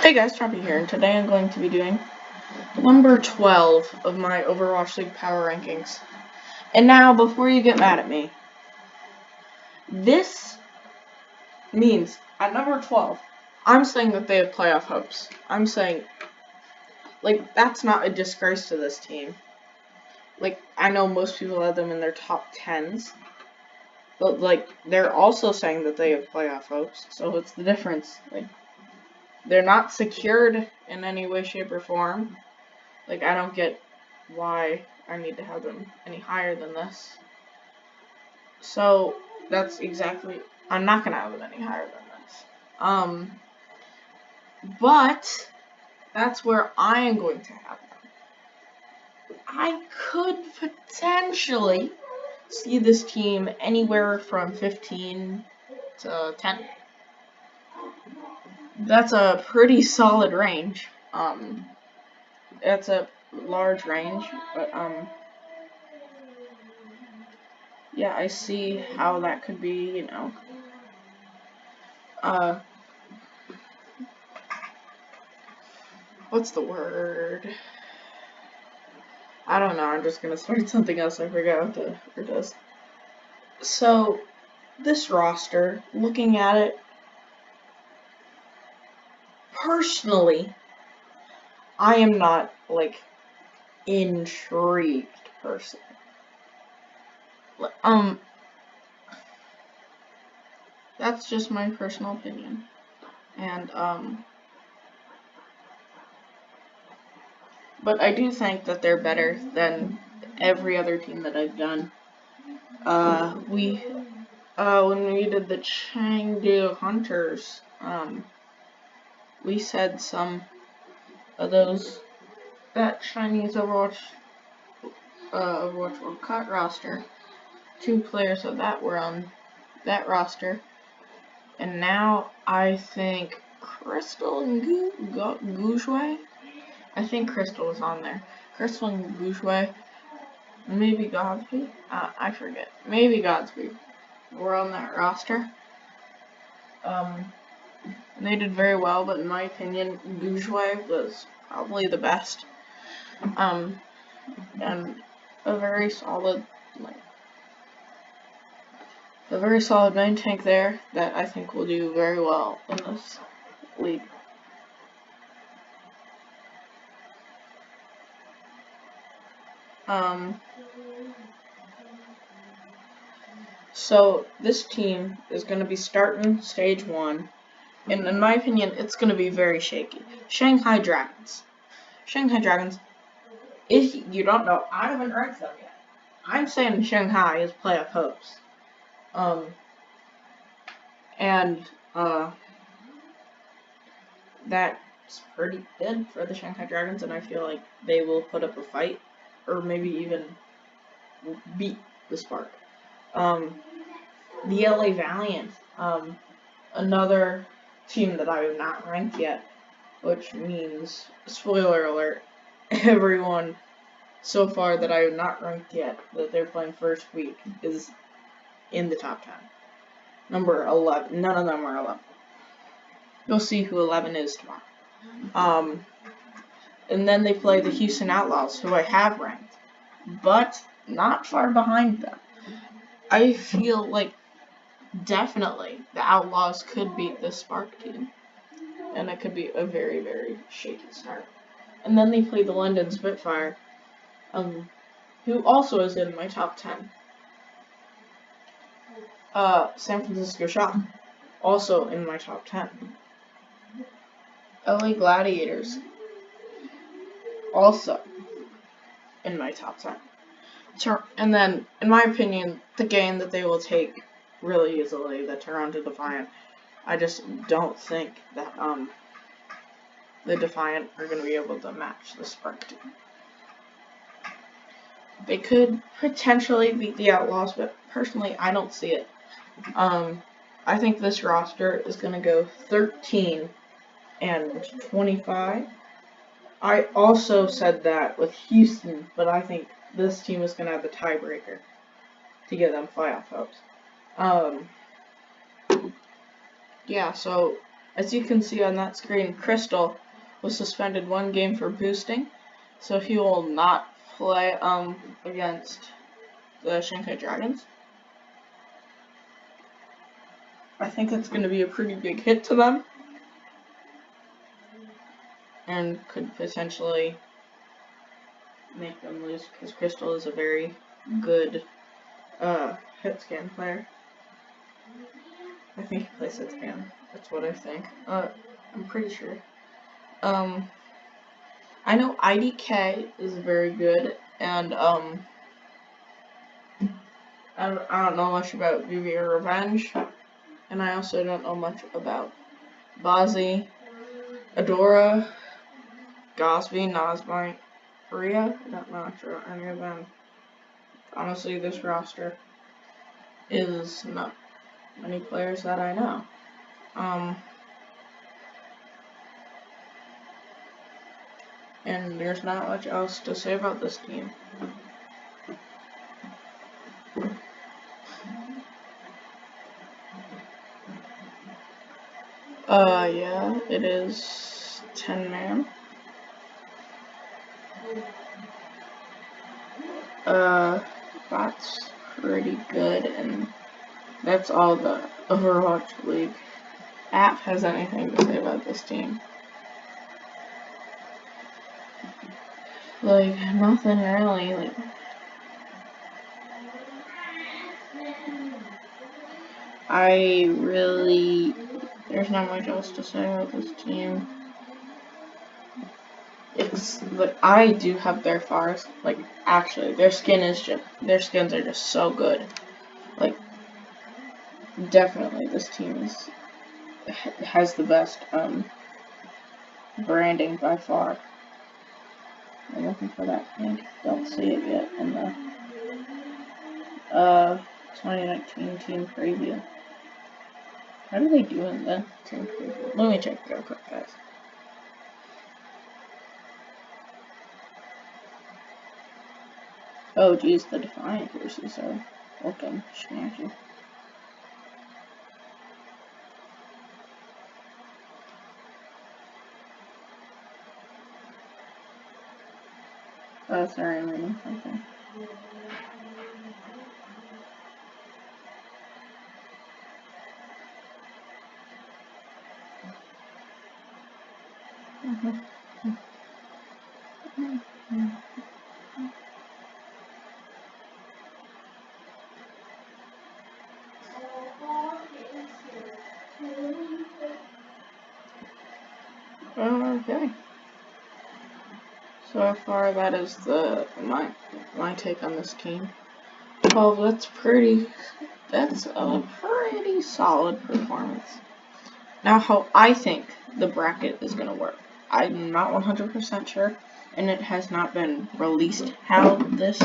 Hey guys, Trumpy here, and today I'm going to be doing number 12 of my Overwatch League power rankings. And now, before you get mad at me, this means at number 12, I'm saying that they have playoff hopes. I'm saying, that's not a disgrace to this team. I know most people have them in their top 10s, but, they're also saying that they have playoff hopes, so what's the difference? They're not secured in any way, shape, or form. I don't get why I need to have them any higher than this. So, that's exactly... I'm not going to have them any higher than this. But, that's where I am going to have them. I could potentially see this team anywhere from 15 to 10. That's a pretty solid range. That's a large range, but yeah, I see how that could be, what's the word? I don't know, I'm just gonna start something else, I forgot what the word is. So, this roster, looking at it, personally, I am not, intrigued, personally. That's just my personal opinion. And, but I do think that they're better than every other team that I've done. When we did the Chengdu Hunters, we said some of that Chinese Overwatch World Cup roster, 2 players of that were on that roster, and now I think Crystal and Goujoy, I think Crystal was on there. Crystal and Goujoy, maybe Godsby, I forget, maybe Godsby were on that roster. And they did very well, but in my opinion, Goujoy was probably the best. And a very solid main tank there that I think will do very well in this league. So this team is going to be starting stage 1, and in my opinion, it's going to be very shaky. Shanghai Dragons. If you don't know, I haven't ranked them yet. I'm saying Shanghai is playoff hopes. That's pretty good for the Shanghai Dragons, and I feel like they will put up a fight, or maybe even beat the Spark. The LA Valiant, another team that I have not ranked yet, which means, spoiler alert, everyone so far that I have not ranked yet, that they're playing first week, is in the top 10. Number 11, none of them are 11. You'll see who 11 is tomorrow. And then they play the Houston Outlaws, who I have ranked, but not far behind them. I feel like definitely the Outlaws could beat this Spark team, and it could be a very, very shaky start. And then they play the London Spitfire, who also is in my top 10. San Francisco Shock, also in my top 10. LA Gladiators, also in my top 10. And then, in my opinion, the game that they will take really easily, the Toronto Defiant. I just don't think that the Defiant are going to be able to match the Spark team. They could potentially beat the Outlaws, but personally, I don't see it. I think this roster is going to go 13 and 25. I also said that with Houston, but I think this team is going to have the tiebreaker to give them playoff hopes. Yeah, so As you can see on that screen, Crystal was suspended 1 game for boosting, so he will not play against the Shanghai Dragons. I think it's going to be a pretty big hit to them, and could potentially make them lose, because Crystal is a very good hit scan player. I think he plays hit scan. That's what I think. I'm pretty sure. I know IDK is very good, and I don't know much about VV Revenge, and I also don't know much about Bozzy, Adora, Gosby, Nazmite, Rhea. I don't know much about any of them. Honestly, this roster is not many players that I know. And there's not much else to say about this team. Yeah, it is 10-man. That's pretty good, and that's all the Overwatch League app has anything to say about this team. Like, nothing really. Like, there's not much else to say about this team. It's like, I do have their fars. Like, actually, their skins are just so good. Like, definitely, this team has the best branding by far. I'm looking for that link. Don't see it yet in the 2019 team preview. How do they do in the team preview? Let me check real quick, guys. Oh geez, the Defiant jerseys are looking snatchy. Oh, sorry, I'm reading something. Okay. So far, that is my take on this team. Well, that's a pretty solid performance. Now, how I think the bracket is gonna work, I'm not 100% sure, and it has not been released how this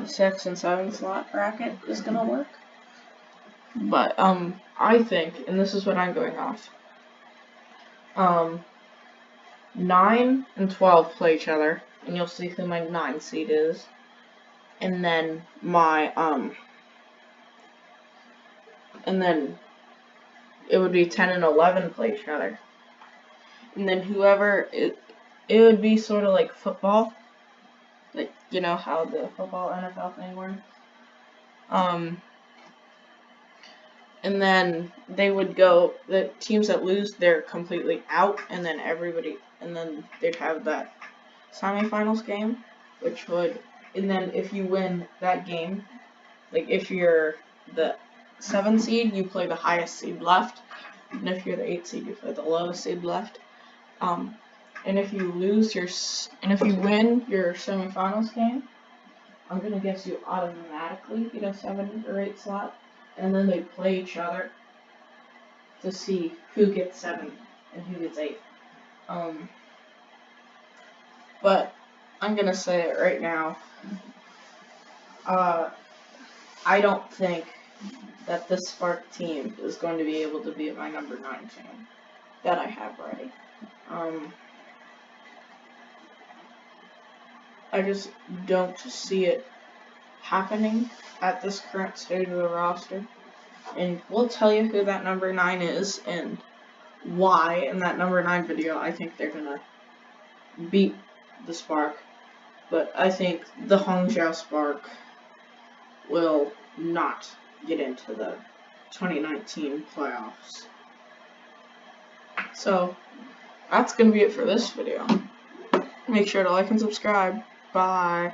6 and 7 slot bracket is gonna work. But I think, and this is what I'm going off. 9 and 12 play each other, and you'll see who my 9 seed is. And then and then it would be 10 and 11 play each other. And then it would be sort of like football. Like, you know how the football NFL thing works. And then they would go, the teams that lose, they're completely out, and then they'd have that semifinals game, and then if you win that game, like if you're the 7 seed, you play the highest seed left, and if you're the 8 seed, you play the lowest seed left. And if you win your semifinals game, I'm gonna guess you automatically get a 7 or 8 slot. And then they play each other to see who gets 7 and who gets 8. But I'm gonna say it right now. I don't think that this Spark team is going to be able to beat my number 9 team that I have ready. I just don't see it happening at this current state of the roster. and we'll tell you who that number 9 is and why in that number 9 video. I think they're gonna beat the Spark, but I think the Hangzhou Spark will not get into the 2019 playoffs. So that's gonna be it for this video. Make sure to like and subscribe. Bye.